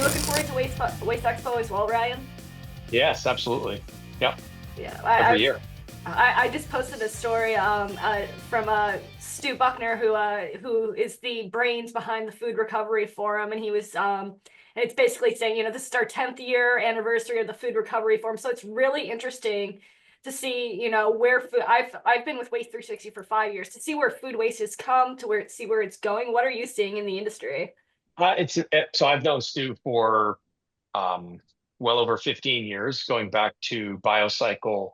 you looking forward to Waste Expo as well, Ryan? Yes, absolutely. Yep. Yeah, Every year. I just posted a story from Stu Buckner, who is the brains behind the Food Recovery Forum, and he was and it's basically saying, this is our 10th year anniversary of the Food Recovery Forum, so it's really interesting to see, where food. I've been with Waste 360 for 5 years to see where food waste has come to see where it's going. What are you seeing in the industry? So I've known Stu for um, well over 15 years, going back to BioCycle.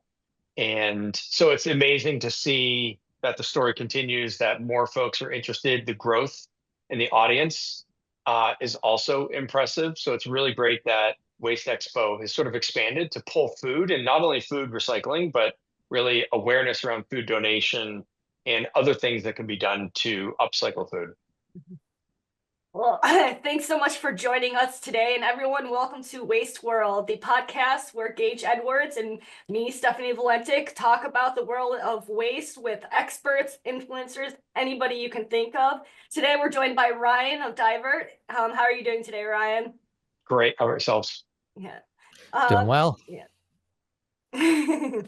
And so it's amazing to see that the story continues, that more folks are interested. The growth in the audience is also impressive. So it's really great that Waste Expo has sort of expanded to pull food, and not only food recycling, but really awareness around food donation and other things that can be done to upcycle food. Well, thanks so much for joining us today. And everyone, welcome to Waste World, the podcast where Gage Edwards and me, Stephanie Valentic, talk about the world of waste with experts, influencers, anybody you can think of. Today, we're joined by Ryan of Divert. How are you doing today, Ryan? Great. How about yourselves? Yeah. Doing well. Yeah.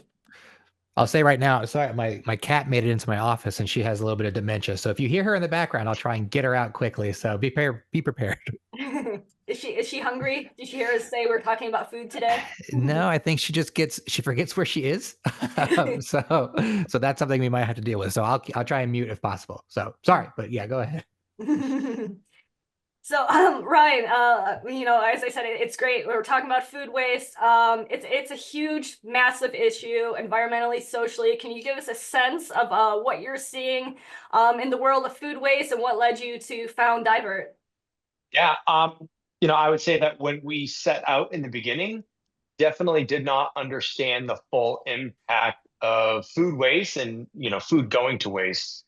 I'll say right now, sorry, my cat made it into my office and she has a little bit of dementia. So if you hear her in the background, I'll try and get her out quickly. So be prepared. Is she hungry? Did she hear us say we're talking about food today? No, I think she forgets where she is. So that's something we might have to deal with. So I'll try and mute if possible. So sorry, but yeah, go ahead. So, Ryan, as I said, it's great. We're talking about food waste. It's a huge, massive issue, environmentally, socially. Can you give us a sense of what you're seeing in the world of food waste and what led you to found Divert? Yeah. I would say that when we set out in the beginning, definitely did not understand the full impact of food waste and, food going to waste.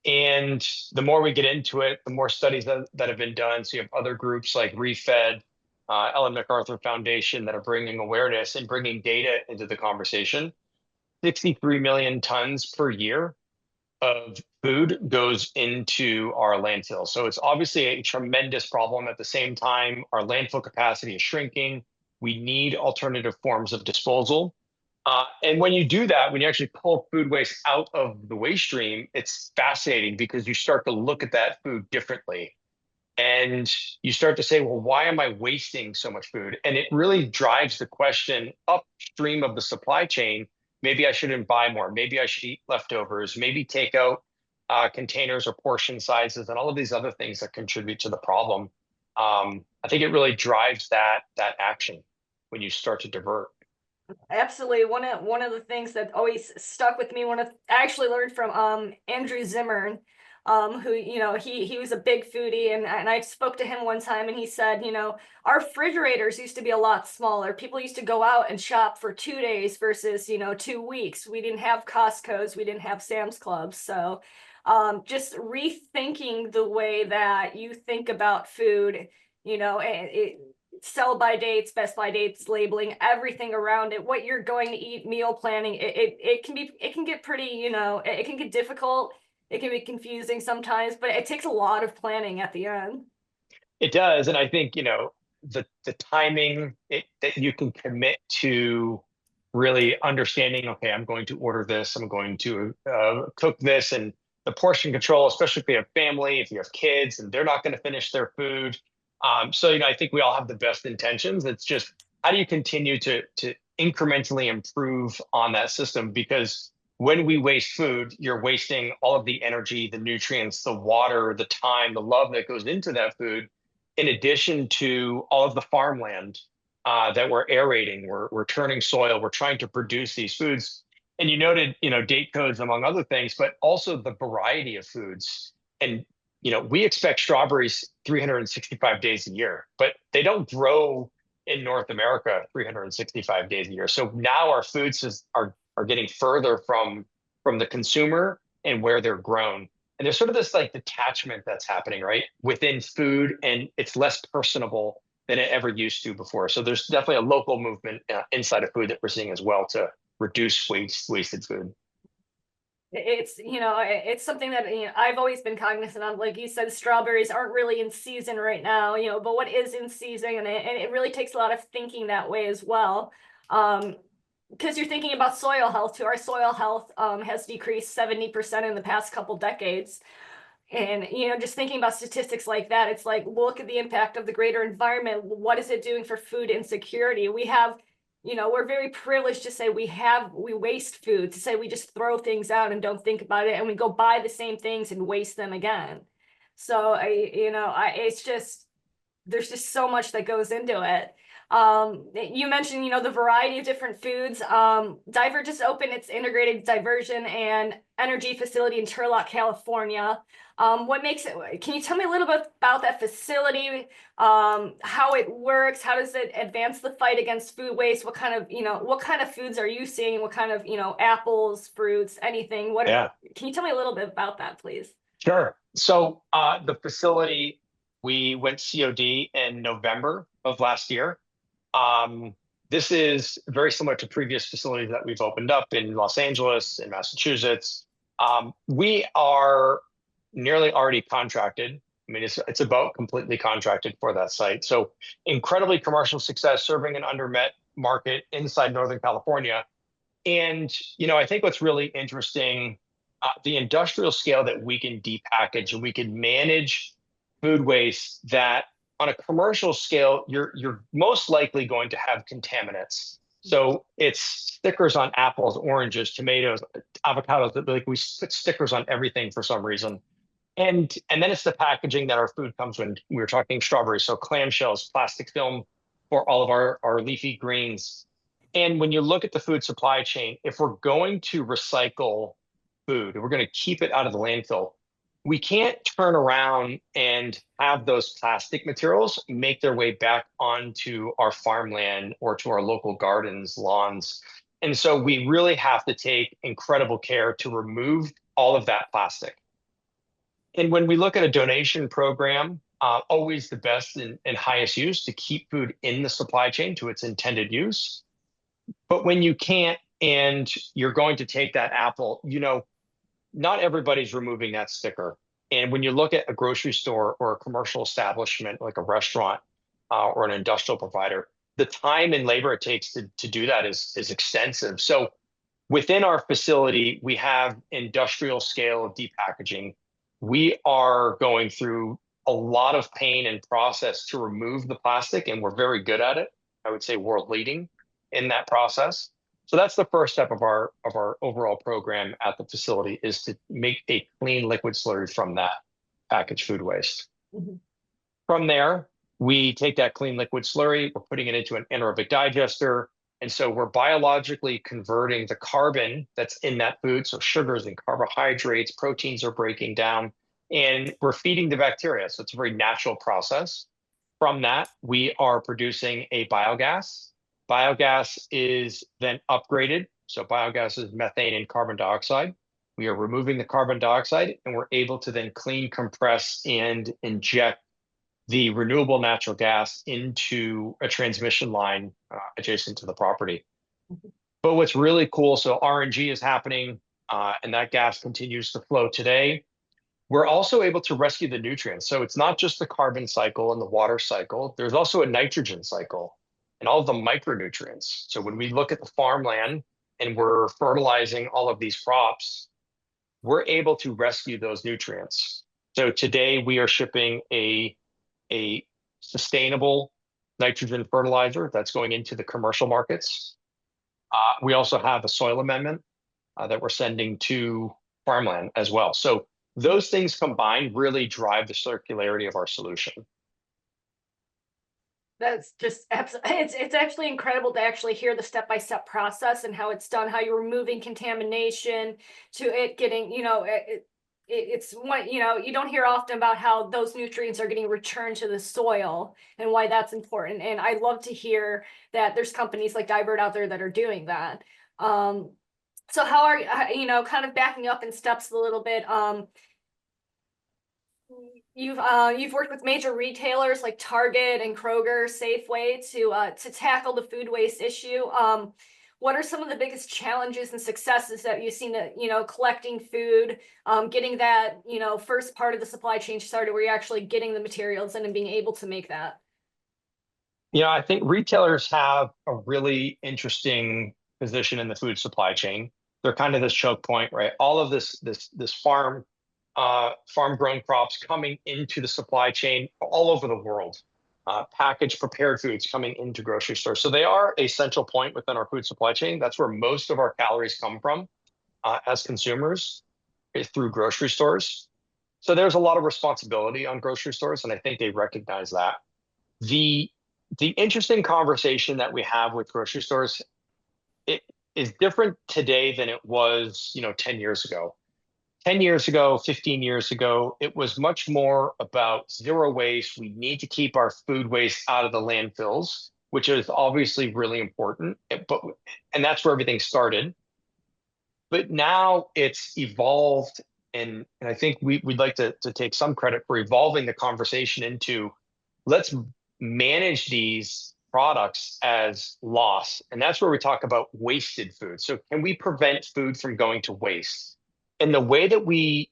And the more we get into it, the more studies that have been done. So you have other groups like ReFed, Ellen MacArthur Foundation that are bringing awareness and bringing data into the conversation. 63 million tons per year of food goes into our landfill. So it's obviously a tremendous problem. At the same time, our landfill capacity is shrinking. We need alternative forms of disposal. And when you do that, when you actually pull food waste out of the waste stream, it's fascinating because you start to look at that food differently. And you start to say, well, why am I wasting so much food? And it really drives the question upstream of the supply chain. Maybe I shouldn't buy more. Maybe I should eat leftovers. Maybe take out containers or portion sizes and all of these other things that contribute to the problem. I think it really drives that action when you start to divert. Absolutely. One of the things that always stuck with me, I actually learned from Andrew Zimmern, who, he was a big foodie, and I spoke to him one time and he said, our refrigerators used to be a lot smaller. People used to go out and shop for 2 days versus, 2 weeks. We didn't have Costco's, we didn't have Sam's Clubs. So just rethinking the way that you think about food, sell by dates, best by dates, labeling, everything around it, what you're going to eat, meal planning, it can get pretty, it can get difficult. It can be confusing sometimes, but it takes a lot of planning at the end. It does. And I think, the timing that you can commit to really understanding, okay, I'm going to order this, I'm going to cook this, and the portion control, especially if you have family, if you have kids, and they're not going to finish their food. So, I think we all have the best intentions. It's just, how do you continue to incrementally improve on that system? Because when we waste food, you're wasting all of the energy, the nutrients, the water, the time, the love that goes into that food, in addition to all of the farmland that we're aerating, we're turning soil, we're trying to produce these foods. And you noted, date codes among other things, but also the variety of foods. And we expect strawberries 365 days a year, but they don't grow in North America 365 days a year. So now our foods are getting further from the consumer and where they're grown. And there's sort of this like detachment that's happening, right, within food, and it's less personable than it ever used to before. So there's definitely a local movement inside of food that we're seeing as well to reduce wasted food. it's, it's something that, I've always been cognizant of. Like you said, strawberries aren't really in season right now, but what is in season, and it really takes a lot of thinking that way as well. Because you're thinking about soil health too. Our soil health has decreased 70% in the past couple decades. And, just thinking about statistics like that, it's like, look at the impact of the greater environment. What is it doing for food insecurity? We have, we're very privileged to say we waste food, to say we just throw things out and don't think about it. And we go buy the same things and waste them again. So it's just, there's just so much that goes into it. You mentioned, the variety of different foods. Divert just opened its integrated diversion and energy facility in Turlock, California. What makes it, can you tell me a little bit about that facility? How it works? How does it advance the fight against food waste? What kind of foods are you seeing? What kind of, apples, fruits, anything? Yeah. Can you tell me a little bit about that, please? Sure. So the facility, we went COD in November of last year. This is very similar to previous facilities that we've opened up in Los Angeles, in Massachusetts. We are nearly already contracted. I mean, it's about completely contracted for that site. So incredibly commercial success, serving an undermet market inside Northern California. And, I think what's really interesting, the industrial scale that we can depackage and we can manage food waste that on a commercial scale, you're most likely going to have contaminants. So it's stickers on apples, oranges, tomatoes, avocados. Like we put stickers on everything for some reason. And then it's the packaging that our food comes in. We were talking strawberries, so clamshells, plastic film for all of our leafy greens. And when you look at the food supply chain, if we're going to recycle food, we're going to keep it out of the landfill, we can't turn around and have those plastic materials make their way back onto our farmland or to our local gardens, lawns. And so we really have to take incredible care to remove all of that plastic. And when we look at a donation program, always the best and highest use to keep food in the supply chain to its intended use. But when you can't, and you're going to take that apple, not everybody's removing that sticker. And when you look at a grocery store or a commercial establishment, like a restaurant or an industrial provider, the time and labor it takes to do that is extensive. So within our facility, we have industrial scale of depackaging. We are going through a lot of pain and process to remove the plastic, and we're very good at it. I would say world leading in that process. So that's the first step of our overall program at the facility, is to make a clean liquid slurry from that packaged food waste. Mm-hmm. From there, we take that clean liquid slurry, we're putting it into an anaerobic digester. And so we're biologically converting the carbon that's in that food. So sugars and carbohydrates, proteins are breaking down, and we're feeding the bacteria. So it's a very natural process. From that, we are producing a biogas. Biogas is then upgraded. So biogas is methane and carbon dioxide. We are removing the carbon dioxide, and we're able to then clean, compress, and inject the renewable natural gas into a transmission line adjacent to the property. Mm-hmm. But what's really cool, so RNG is happening, and that gas continues to flow today. We're also able to rescue the nutrients. So it's not just the carbon cycle and the water cycle. There's also a nitrogen cycle and all of the micronutrients. So when we look at the farmland and we're fertilizing all of these crops, we're able to rescue those nutrients. So today we are shipping a sustainable nitrogen fertilizer that's going into the commercial markets. We also have a soil amendment that we're sending to farmland as well. So those things combined really drive the circularity of our solution. That's just absolutely, it's actually incredible to actually hear the step-by-step process and how it's done, how you're removing contamination to it getting, it's what, you don't hear often about how those nutrients are getting returned to the soil and why that's important. And I love to hear that there's companies like Divert out there that are doing that. So how are you, kind of backing up in steps a little bit, you've worked with major retailers like Target and Kroger, Safeway to tackle the food waste issue. what are some of the biggest challenges and successes that you've seen, collecting food, getting that, first part of the supply chain started where you're actually getting the materials in and being able to make that? I think retailers have a really interesting position in the food supply chain. They're kind of this choke point, right? All of this farm grown crops coming into the supply chain all over the world, packaged prepared foods coming into grocery stores. So they are a central point within our food supply chain. That's where most of our calories come from as consumers, is through grocery stores. So there's a lot of responsibility on grocery stores, and I think they recognize that. The the interesting conversation that we have with grocery stores, it is different today than it was, 10 years ago. 10 years ago, 15 years ago, it was much more about zero waste. We need to keep our food waste out of the landfills, which is obviously really important. And that's where everything started. But now it's evolved, and I think we'd like to take some credit for evolving the conversation into, let's manage these products as loss. And that's where we talk about wasted food. So can we prevent food from going to waste? And the way that we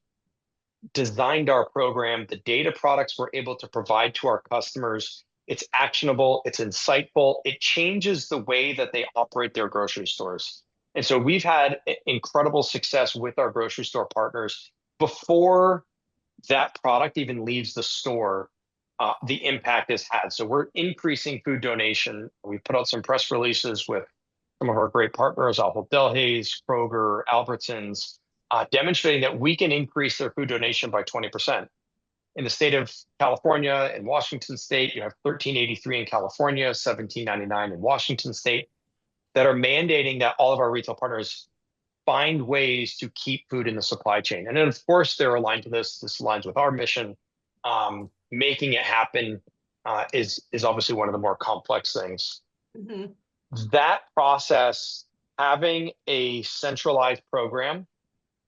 designed our program, the data products we're able to provide to our customers, it's actionable, it's insightful, it changes the way that they operate their grocery stores. And so we've had incredible success with our grocery store partners before that product even leaves the store. The impact it's had. So we're increasing food donation. We put out some press releases with some of our great partners, Ahold Delhaize, Kroger, Albertsons, demonstrating that we can increase their food donation by 20%. In the state of California and Washington State, you have 1383 in California, 1799 in Washington State, that are mandating that all of our retail partners find ways to keep food in the supply chain. And then, of course, they're aligned to this. This aligns with our mission. Making it happen is obviously one of the more complex things. Mm-hmm. That process, having a centralized program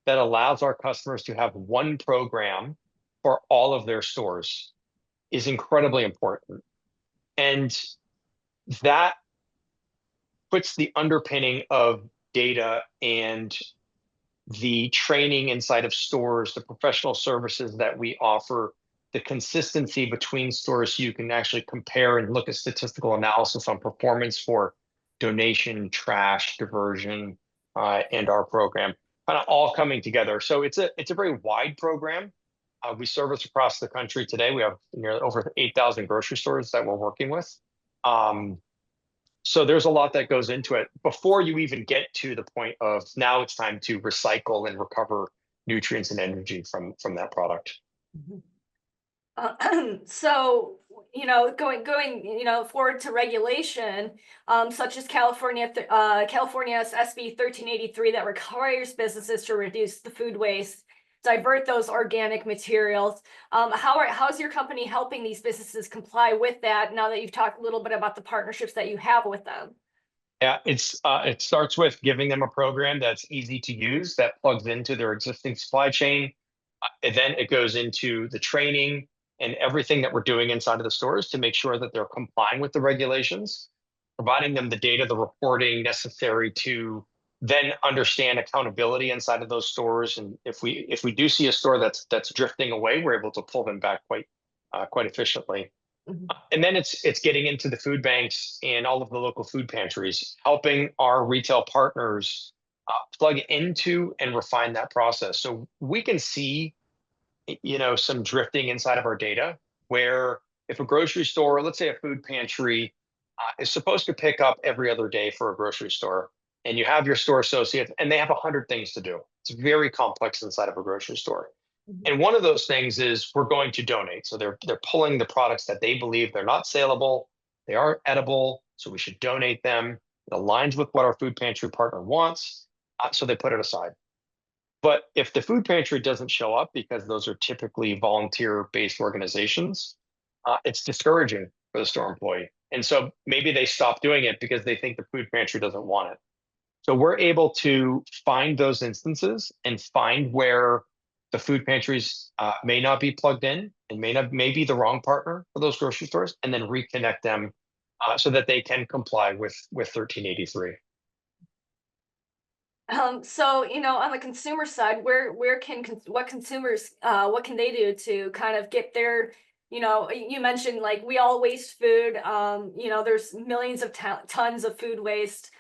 that allows our customers to have one program for all of their stores, is incredibly important. And that puts the underpinning of data and the training inside of stores, the professional services that we offer, the consistency between stores, so you can actually compare and look at statistical analysis on performance for donation, trash, diversion, and our program, kind of all coming together. So it's a very wide program. We service across the country today. We have nearly over 8,000 grocery stores that we're working with. So there's a lot that goes into it before you even get to the point of now it's time to recycle and recover nutrients and energy from that product. Mm-hmm. So, going forward to regulation, such as California's SB 1383 that requires businesses to reduce the food waste, divert those organic materials. How's your company helping these businesses comply with that now that you've talked a little bit about the partnerships that you have with them? Yeah, it starts with giving them a program that's easy to use, that plugs into their existing supply chain. And then it goes into the training and everything that we're doing inside of the stores to make sure that they're complying with the regulations, providing them the data, the reporting necessary to then understand accountability inside of those stores. And if we do see a store that's drifting away, we're able to pull them back quite efficiently. Mm-hmm. And then it's getting into the food banks and all of the local food pantries, helping our retail partners plug into and refine that process. So we can see, some drifting inside of our data, where if a grocery store, let's say a food pantry, is supposed to pick up every other day for a grocery store, and you have your store associates and they have 100 things to do. It's very complex inside of a grocery store. Mm-hmm. And one of those things is we're going to donate. So they're pulling the products that they believe they're not saleable, they aren't edible, so we should donate them. It aligns with what our food pantry partner wants, so they put it aside. But if the food pantry doesn't show up, because those are typically volunteer-based organizations, it's discouraging for the store employee. And so maybe they stop doing it because they think the food pantry doesn't want it. So we're able to find those instances and find where the food pantries may not be plugged in and may be the wrong partner for those grocery stores, and then reconnect them so that they can comply with 1383. So, on the consumer side, where can what consumers what can they do to kind of get their, you mentioned like we all waste food. There's millions of tons of food waste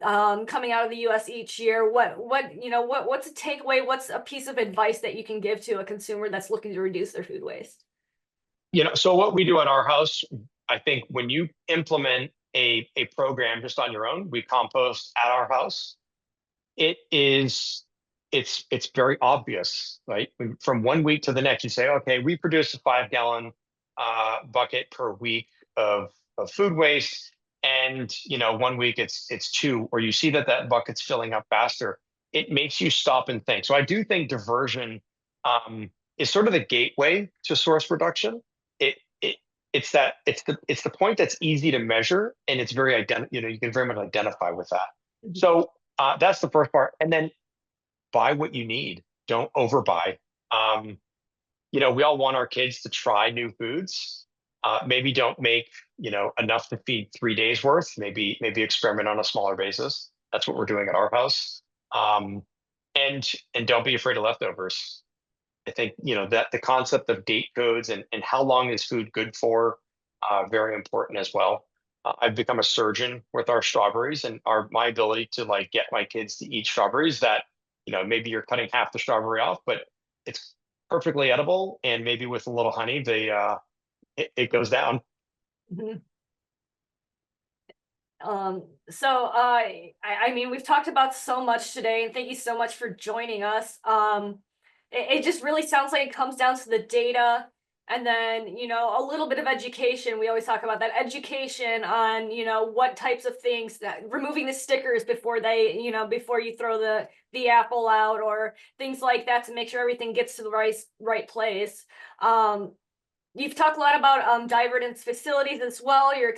coming out of the US each year. What's a takeaway? What's a piece of advice that you can give to a consumer that's looking to reduce their food waste? So what we do at our house, I think when you implement a program just on your own, we compost at our house. It is it's very obvious, right? From one week to the next, you say, okay, we produce a 5 gallon bucket per week of food waste, and one week it's two, or you see that bucket's filling up faster. It makes you stop and think. So I do think diversion is sort of the gateway to source reduction. It it's the point that's easy to measure, and it's very you can very much identify with that. Mhm. So that's the first part. And then buy what you need. Don't overbuy. Um, we all want our kids to try new foods. Maybe don't make, enough to feed 3 days worth. Maybe experiment on a smaller basis. That's what we're doing at our house. Um, and don't be afraid of leftovers. I think, that the concept of date codes and how long is food good for, very important as well. I've become a surgeon with our strawberries, and my ability to like get my kids to eat strawberries that, maybe you're cutting half the strawberry off, but it's perfectly edible. And maybe with a little honey, it goes down. Mhm. I mean, we've talked about so much today, and thank you so much for joining us. It just really sounds like it comes down to the data, and then, a little bit of education. We always talk about that education on, what types of things, that removing the stickers before before you throw the apple out, or things like that, to make sure everything gets to the right place. You've talked a lot about Divert's facilities as well. You're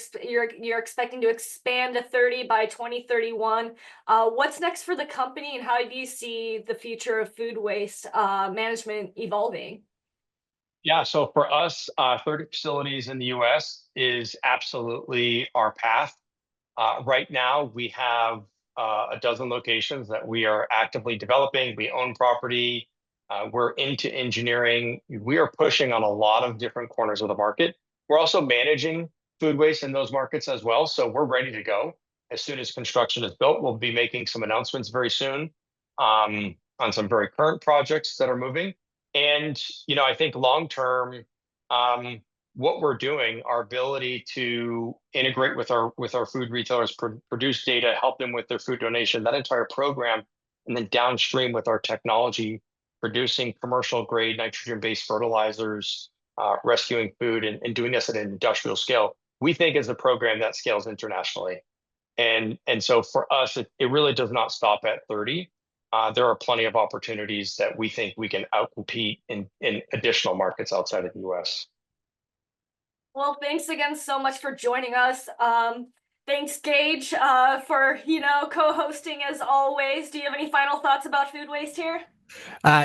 expecting to expand to 30 by 2031. What's next for the company, and how do you see the future of food waste management evolving? Yeah. So for us, 30 facilities in the US is absolutely our path. Right now, we have a dozen locations that we are actively developing. We own property. We're into engineering. We are pushing on a lot of different corners of the market. We're also managing food waste in those markets as well. So we're ready to go. As soon as construction is built, we'll be making some announcements very soon on some very current projects that are moving. And, I think long term, um, what we're doing, our ability to integrate with our food retailers, produce data, help them with their food donation, that entire program, and then downstream with our technology, producing commercial grade nitrogen based fertilizers, rescuing food, and doing this at an industrial scale, we think is a program that scales internationally. And so for us, it really does not stop at 30. There are plenty of opportunities that we think we can outcompete in additional markets outside of the US. Well, thanks again so much for joining us. Thanks, Gage, for co-hosting as always. Do you have any final thoughts about food waste here?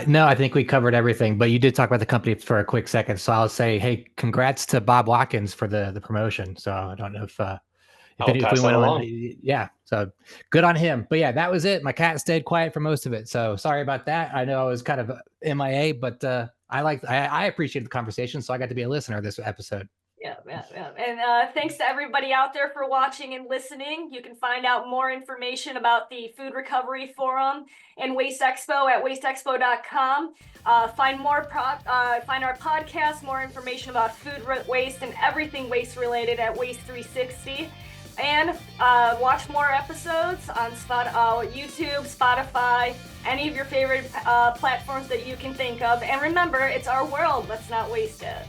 No, I think we covered everything, but you did talk about the company for a quick second. So I'll say, hey, congrats to Bob Watkins for the promotion. So I don't know I'll if we pass that want along. to, yeah. So good on him. But yeah, that was it. My cat stayed quiet for most of it. So sorry about that. I know I was kind of MIA, but I appreciate the conversation. So I got to be a listener this episode. Yeah. And thanks to everybody out there for watching and listening. You can find out more information about the Food Recovery Forum and Waste Expo at wasteexpo.com. Find our podcast, more information about food waste and everything waste related at Waste 360. And watch more episodes on YouTube, Spotify, any of your favorite platforms that you can think of. And remember, it's our world. Let's not waste it.